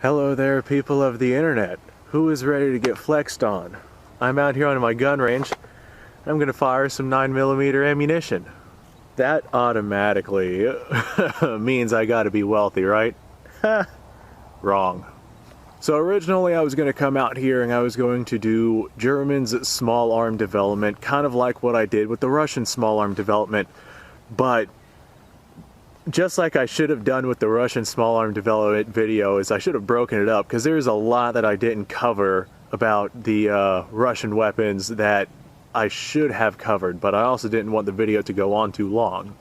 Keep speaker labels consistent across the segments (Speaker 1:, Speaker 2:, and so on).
Speaker 1: Hello there, people of the internet. Who is ready to get flexed on? I'm out here on my gun range. I'm gonna fire some 9mm ammunition. That automatically means I gotta be wealthy, right? Wrong. So originally I was gonna come out here and I was going to do German's small arm development, kind of like what I did with the Russian small arm development, but just like I should have done with the Russian small arm development video, is I should have broken it up, because there's a lot that I didn't cover about the Russian weapons that I should have covered, but I also didn't want the video to go on too long.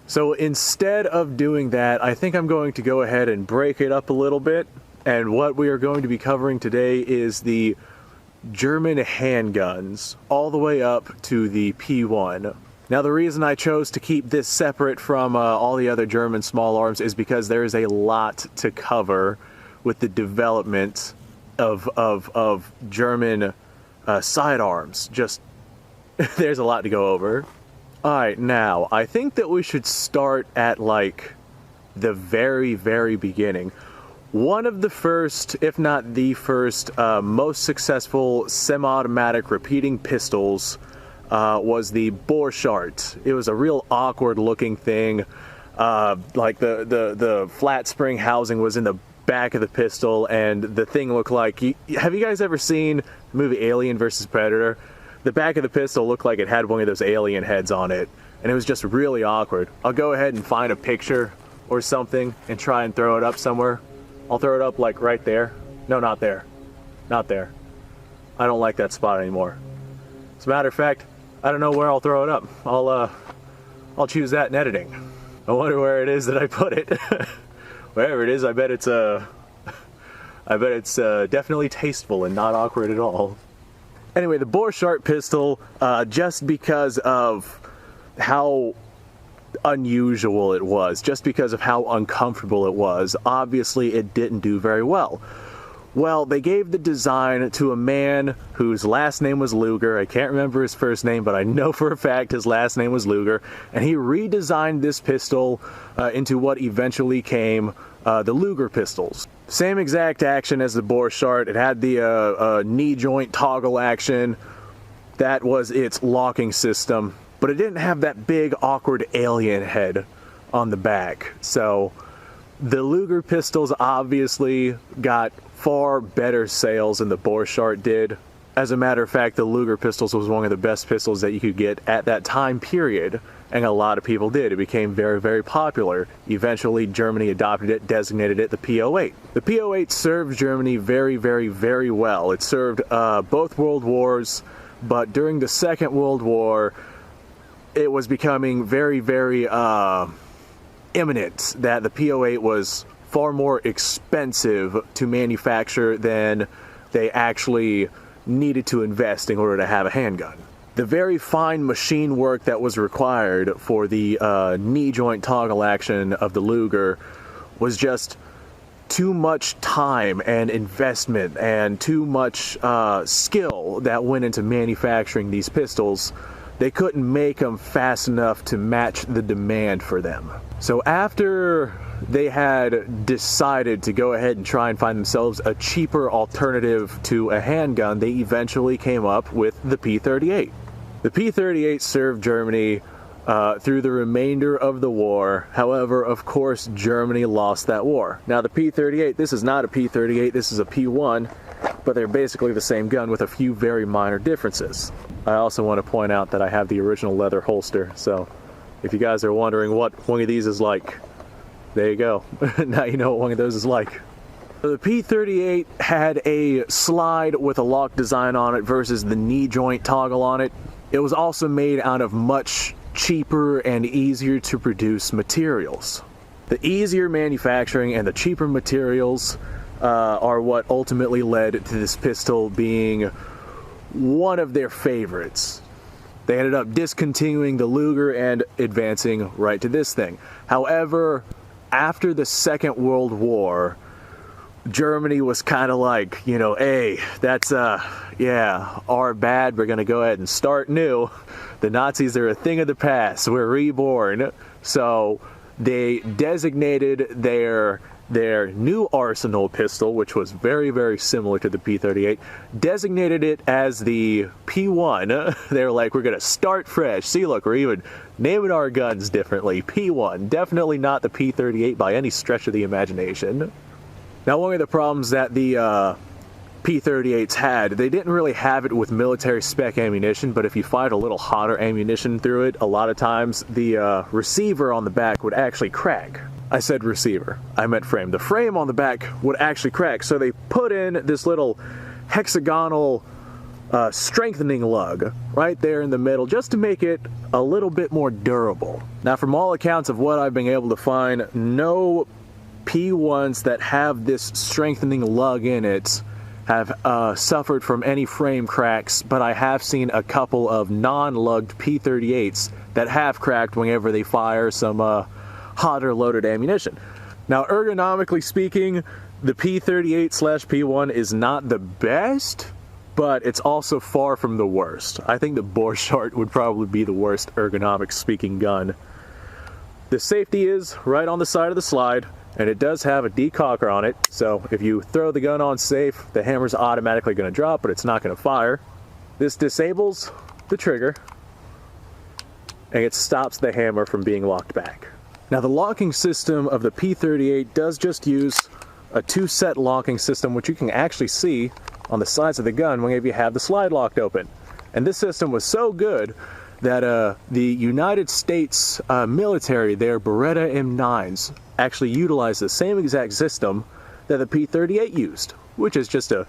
Speaker 1: So instead of doing that, I think I'm going to go ahead and break it up a little bit, and what we are going to be covering today is the German handguns, all the way up to the P1. Now the reason I chose to keep this separate from all the other German small arms is because there is a lot to cover with the development of German sidearms. Just, there's a lot to go over. Alright, now, I think that we should start at, like, the very, very beginning. One of the first, if not the first, most successful semi-automatic repeating pistols was the Borchardt. It was a real awkward looking thing. Like the flat spring housing was in the back of the pistol, and the thing looked like, have you guys ever seen the movie Alien vs. Predator? The back of the pistol looked like it had one of those alien heads on it, and it was just really awkward. I'll go ahead and find a picture or something and try and throw it up somewhere. I'll throw it up like right there. No, not there. Not there. I don't like that spot anymore. As a matter of fact, I don't know where I'll throw it up. I'll choose that in editing. I wonder where it is that I put it. Wherever it is, I bet it's definitely tasteful and not awkward at all. Anyway, the Borchardt pistol, just because of how unusual it was, just because of how uncomfortable it was, obviously it didn't do very well. Well, they gave the design to a man whose last name was Luger. I can't remember his first name, but I know for a fact his last name was Luger. And he redesigned this pistol into what eventually came the Luger pistols. Same exact action as the Borchardt. It had the knee joint toggle action. That was its locking system. But it didn't have that big, awkward alien head on the back. So the Luger pistols obviously got far better sales than the Borchardt did. As a matter of fact, the Luger pistols was one of the best pistols that you could get at that time period, and a lot of people did. It became very, very popular. Eventually, Germany adopted it, designated it the P08. The P08 served Germany very, very, very well. It served both World Wars, but during the Second World War, it was becoming very, very imminent that the P08 was far more expensive to manufacture than they actually needed to invest in order to have a handgun. The very fine machine work that was required for the knee joint toggle action of the Luger was just too much time and investment and too much skill that went into manufacturing these pistols. They couldn't make them fast enough to match the demand for them. So after they had decided to go ahead and try and find themselves a cheaper alternative to a handgun, they eventually came up with the P38. The P38 served Germany through the remainder of the war. However, of course, Germany lost that war. Now the P38, this is not a P38, this is a P1, but they're basically the same gun with a few very minor differences. I also want to point out that I have the original leather holster, so if you guys are wondering what one of these is like, there you go. Now you know what one of those is like. So the P38 had a slide with a lock design on it versus the knee joint toggle on it. It was also made out of much cheaper and easier to produce materials. The easier manufacturing and the cheaper materials are what ultimately led to this pistol being one of their favorites. They ended up discontinuing the Luger and advancing right to this thing. However, after the Second World War, Germany was kind of like, you know, hey, that's, yeah, our bad, we're going to go ahead and start new. The Nazis are a thing of the past, we're reborn. So they designated their their new arsenal pistol, which was very, very similar to the P38, designated it as the P1. They were like, we're going to start fresh. See, look, we're even naming our guns differently. P1. Definitely not the P38 by any stretch of the imagination. Now, one of the problems that the P38s had, they didn't really have it with military spec ammunition, but if you fired a little hotter ammunition through it, a lot of times the receiver on the back would actually crack. I said receiver, I meant frame. The frame on the back would actually crack, so they put in this little hexagonal strengthening lug right there in the middle just to make it a little bit more durable. Now, from all accounts of what I've been able to find, no P1s that have this strengthening lug in it have suffered from any frame cracks, but I have seen a couple of non-lugged P38s that have cracked whenever they fire some hotter loaded ammunition. Now, ergonomically speaking, the P38/P1 is not the best, but it's also far from the worst. I think the Borchardt would probably be the worst ergonomic speaking gun. The safety is right on the side of the slide, and it does have a decocker on it, so if you throw the gun on safe, the hammer's automatically going to drop, but it's not going to fire. This disables the trigger, and it stops the hammer from being locked back. Now, the locking system of the P38 does just use a two-set locking system, which you can actually see on the sides of the gun whenever you have the slide locked open. And this system was so good that the United States military, their Beretta M9s, actually utilized the same exact system that the P38 used, which is just a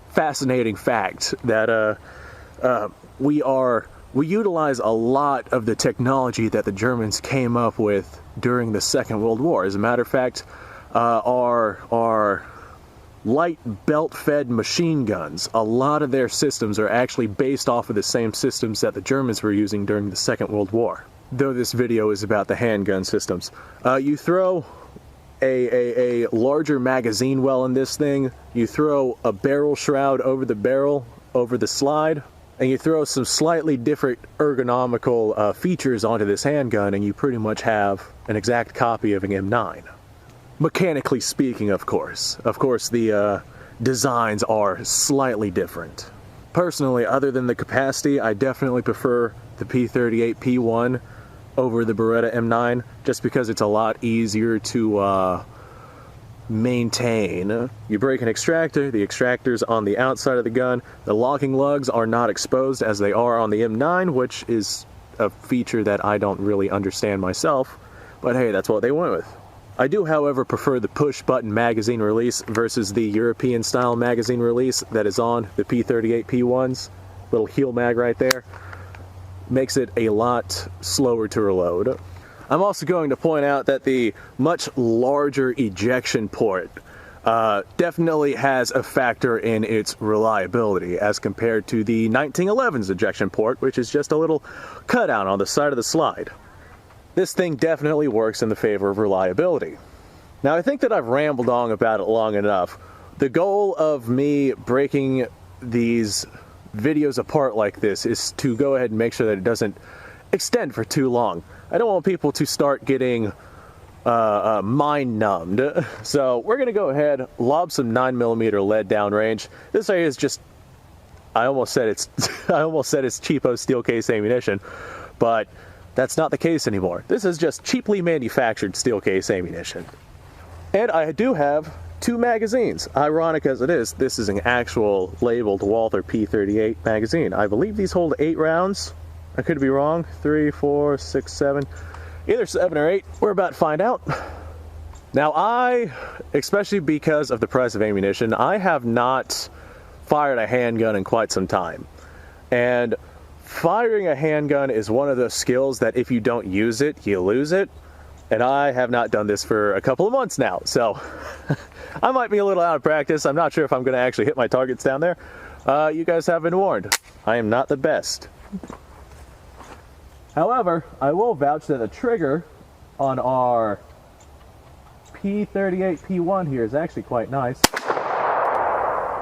Speaker 1: fascinating fact that we utilize a lot of the technology that the Germans came up with during the Second World War. As a matter of fact, our light belt-fed machine guns, a lot of their systems are actually based off of the same systems that the Germans were using during the Second World War. Though this video is about the handgun systems. You throw a larger magazine well in this thing, you throw a barrel shroud over the barrel, over the slide, and you throw some slightly different ergonomical features onto this handgun, and you pretty much have an exact copy of an M9. Mechanically speaking, of course. Of course, the designs are slightly different. Personally, other than the capacity, I definitely prefer the P38 P1 over the Beretta M9, just because it's a lot easier to maintain. You break an extractor, the extractor's on the outside of the gun, the locking lugs are not exposed as they are on the M9, which is a feature that I don't really understand myself, but hey, that's what they went with. I do, however, prefer the push-button magazine release versus the European-style magazine release that is on the P38 P1s. Little heel mag right there. Makes it a lot slower to reload. I'm also going to point out that the much larger ejection port definitely has a factor in its reliability as compared to the 1911's ejection port, which is just a little cutout on the side of the slide. This thing definitely works in the favor of reliability. Now, I think that I've rambled on about it long enough. The goal of me breaking these videos apart like this is to go ahead and make sure that it doesn't extend for too long. I don't want people to start getting mind numbed. So we're going to go ahead, lob some 9mm lead downrange. This area is just, I almost said it's cheapo steel case ammunition, but that's not the case anymore. This is just cheaply manufactured steel case ammunition. And I do have 2 magazines. Ironic as it is, this is an actual labeled Walther P38 magazine. I believe these hold 8 rounds. I could be wrong. 3, 4, 6, 7. Either 7 or 8. We're about to find out. Now, especially because of the price of ammunition, I have not fired a handgun in quite some time. And firing a handgun is one of those skills that if you don't use it, you lose it. And I have not done this for a couple of months now, so I might be a little out of practice. I'm not sure if I'm going to actually hit my targets down there. You guys have been warned. I am not the best. However, I will vouch that the trigger on our P38 P1 here is actually quite nice.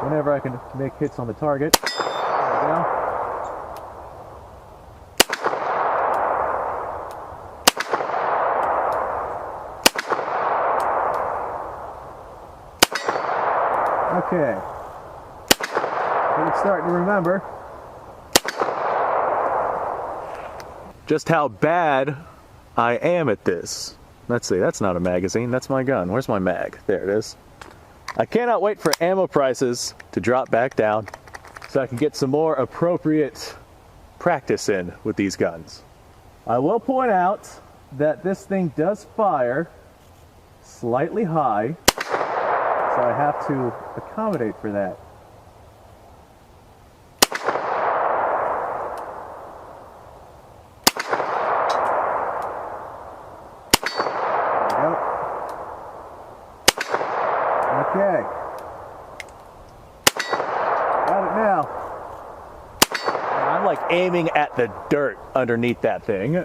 Speaker 1: Whenever I can make hits on the target. There we go. Okay. I'm starting to remember just how bad I am at this. Let's see, that's not a magazine, that's my gun. Where's my mag? There it is. I cannot wait for ammo prices to drop back down so I can get some more appropriate practice in with these guns. I will point out that this thing does fire slightly high, so I have to accommodate for that. Okay. Got it now. I'm like aiming at the dirt underneath that thing.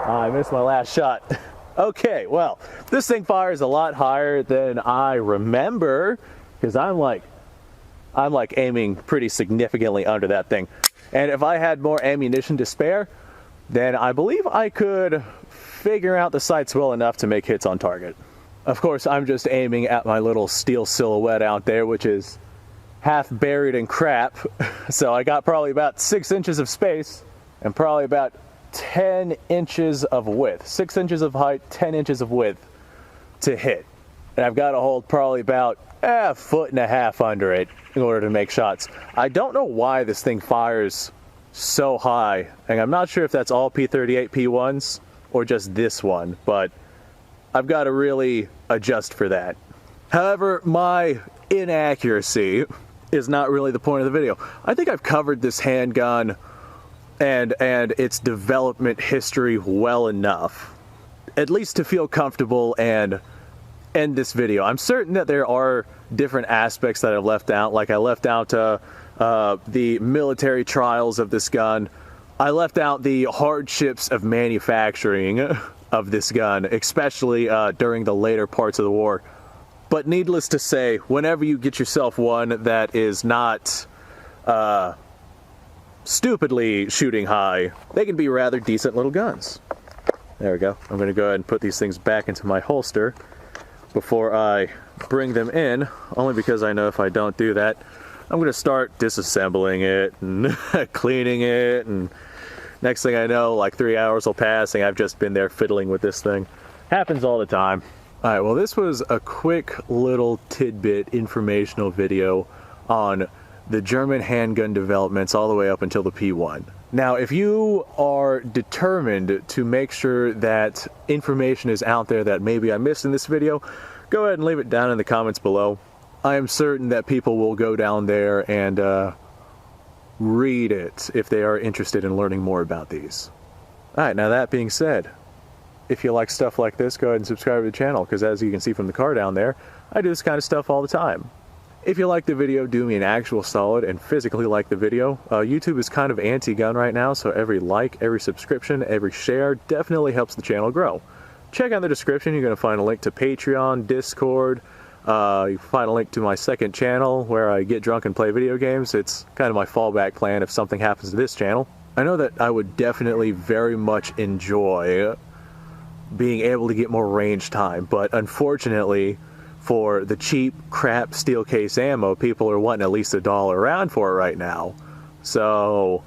Speaker 1: I missed my last shot. Okay, well, this thing fires a lot higher than I remember because I'm like aiming pretty significantly under that thing. And if I had more ammunition to spare, then I believe I could figure out the sights well enough to make hits on target. Of course, I'm just aiming at my little steel silhouette out there, which is half buried in crap. So I got probably about 6 inches of space and probably about 10 inches of width. 6 inches of height, 10 inches of width to hit. And I've got to hold probably about a foot and a half under it in order to make shots. I don't know why this thing fires so high, and I'm not sure if that's all P38 P1s or just this one, but I've got to really adjust for that. However, my inaccuracy is not really the point of the video. I think I've covered this handgun and its development history well enough, at least to feel comfortable and end this video. I'm certain that there are different aspects that I've left out, like I left out the military trials of this gun. I left out the hardships of manufacturing of this gun, especially during the later parts of the war. But needless to say, whenever you get yourself one that is not stupidly shooting high, they can be rather decent little guns. There we go. I'm going to go ahead and put these things back into my holster before I bring them in, only because I know if I don't do that, I'm going to start disassembling it and cleaning it, and next thing I know, like 3 hours will pass and I've just been there fiddling with this thing. Happens all the time. Alright, well, this was a quick little tidbit informational video on the German handgun developments all the way up until the P1. Now, if you are determined to make sure that information is out there that maybe I missed in this video, go ahead and leave it down in the comments below. I am certain that people will go down there and read it if they are interested in learning more about these. Alright, now that being said, if you like stuff like this, go ahead and subscribe to the channel, because as you can see from the car down there, I do this kind of stuff all the time. If you like the video, do me an actual solid and physically like the video. YouTube is kind of anti-gun right now, so every like, every subscription, every share definitely helps the channel grow. Check out the description, you're going to find a link to Patreon, Discord. You can find a link to my second channel where I get drunk and play video games. It's kind of my fallback plan if something happens to this channel. I know that I would definitely very much enjoy being able to get more range time, but unfortunately for the cheap crap steel case ammo, people are wanting at least $1 around for it right now. So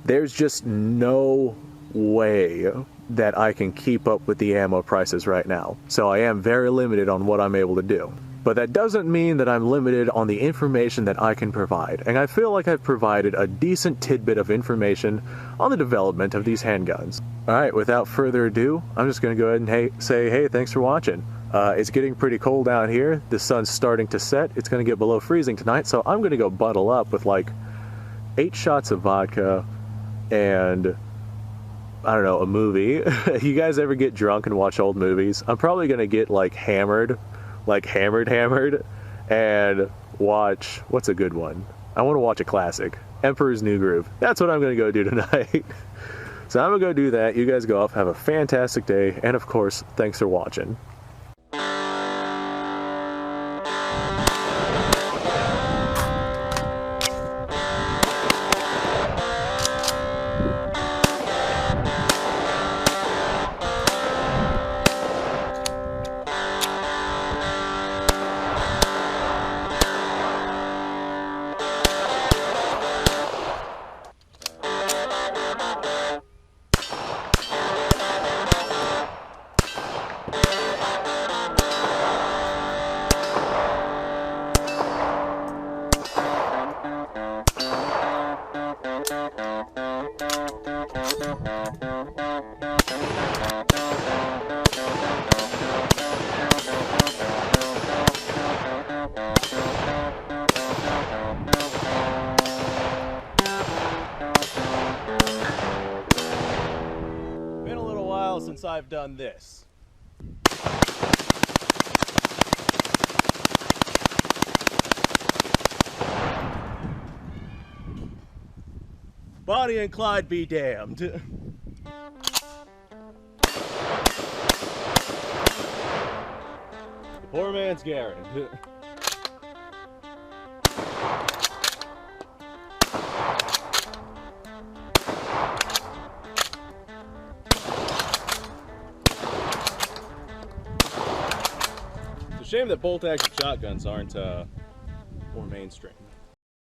Speaker 1: there's just no way that I can keep up with the ammo prices right now. So I am very limited on what I'm able to do. But that doesn't mean that I'm limited on the information that I can provide. And I feel like I've provided a decent tidbit of information on the development of these handguns. Alright, without further ado, I'm just going to go ahead and say, hey, thanks for watching. It's getting pretty cold out here. The sun's starting to set. It's going to get below freezing tonight, so I'm going to go bundle up with like 8 shots of vodka and, I don't know, a movie. You guys ever get drunk and watch old movies? I'm probably going to get like hammered, and watch, what's a good one? I want to watch a classic, Emperor's New Groove. That's what I'm going to go do tonight. So I'm going to go do that. You guys go off, have a fantastic day, and of course, thanks for watching. I've done this. Bonnie and Clyde be damned. The poor man's Garen. It's a shame that bolt-action shotguns aren't more mainstream.